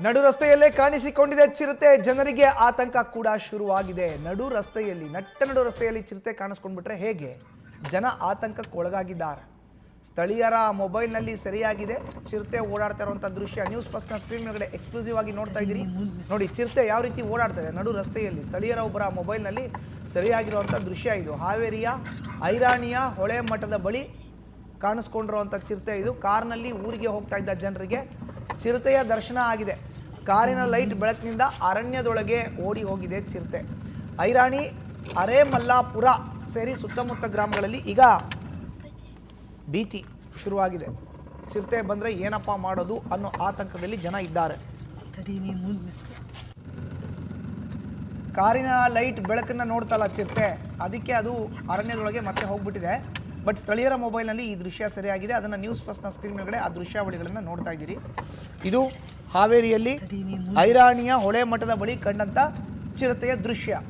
ನಡು ರಸ್ತೆಯಲ್ಲೇ ಕಾಣಿಸಿಕೊಂಡಿದೆ ಚಿರತೆ. ಜನರಿಗೆ ಆತಂಕ ಕೂಡ ಶುರುವಾಗಿದೆ. ನಡು ರಸ್ತೆಯಲ್ಲಿ ಚಿರತೆ ಕಾಣಿಸ್ಕೊಂಡ್ಬಿಟ್ರೆ ಹೇಗೆ? ಜನ ಆತಂಕಕ್ಕೆ ಒಳಗಾಗಿದ್ದಾರೆ. ಸ್ಥಳೀಯರ ಮೊಬೈಲ್ನಲ್ಲಿ ಸೆರೆಯಾಗಿದೆ ಚಿರತೆ ಓಡಾಡ್ತಾ ಇರುವಂಥ ದೃಶ್ಯ. ನ್ಯೂಸ್ ಫಸ್ಟ್ನ ಸ್ಕ್ರೀನ್ ಮೇಲೆ ಎಕ್ಸ್ಕ್ಲೂಸಿವ್ ಆಗಿ ನೋಡ್ತಾ ಇದ್ದೀರಿ. ನೋಡಿ ಚಿರತೆ ಯಾವ ರೀತಿ ಓಡಾಡ್ತಾ ಇದೆ ನಡು ರಸ್ತೆಯಲ್ಲಿ. ಸ್ಥಳೀಯರ ಒಬ್ಬರ ಮೊಬೈಲ್ನಲ್ಲಿ ಸೆರೆಯಾಗಿರುವಂಥ ದೃಶ್ಯ ಇದು. ಹಾವೇರಿಯ ಐರಾಣಿಯ ಹೊಳೆ ಮಠದ ಬಳಿ ಕಾಣಿಸ್ಕೊಂಡಿರುವಂಥ ಚಿರತೆ ಇದು. ಕಾರ್ನಲ್ಲಿ ಊರಿಗೆ ಹೋಗ್ತಾ ಇದ್ದ ಜನರಿಗೆ ಚಿರತೆಯ ದರ್ಶನ ಆಗಿದೆ. ಕಾರಿನ ಲೈಟ್ ಬೆಳಕಿನಿಂದ ಅರಣ್ಯದೊಳಗೆ ಓಡಿ ಹೋಗಿದೆ ಚಿರತೆ. ಐರಾಣಿ, ಅರೇಮಲ್ಲಾಪುರ ಸೇರಿ ಸುತ್ತಮುತ್ತ ಗ್ರಾಮಗಳಲ್ಲಿ ಈಗ ಭೀತಿ ಶುರುವಾಗಿದೆ. ಚಿರತೆ ಬಂದರೆ ಏನಪ್ಪ ಮಾಡೋದು ಅನ್ನೋ ಆತಂಕದಲ್ಲಿ ಜನ ಇದ್ದಾರೆ. ಕಾರಿನ ಲೈಟ್ ಬೆಳಕನ್ನು ನೋಡ್ತಲ್ಲ ಚಿರತೆ, ಅದಕ್ಕೆ ಅದು ಅರಣ್ಯದೊಳಗೆ ಮತ್ತೆ ಹೋಗ್ಬಿಟ್ಟಿದೆ. ಬಟ್ ಸ್ಥಳೀಯರ ಮೊಬೈಲ್ನಲ್ಲಿ ಈ ದೃಶ್ಯ ಸರಿಯಾಗಿದೆ. ಅದನ್ನು ನ್ಯೂಸ್ ಫಸ್ಟ್ನ ಸ್ಕ್ರೀನ್ ಮೇಲ್ಗಡೆ ಆ ದೃಶ್ಯಾವಳಿಗಳನ್ನು ನೋಡ್ತಾ ಇದ್ದೀರಿ. ಇದು ಹಾವೇರಿಯಲ್ಲಿ ಐರಾಣಿಯ ಹೊಳೆ ಮಠದ ಬಳಿ ಕಂಡಂಥ ಚಿರತೆಯ ದೃಶ್ಯ.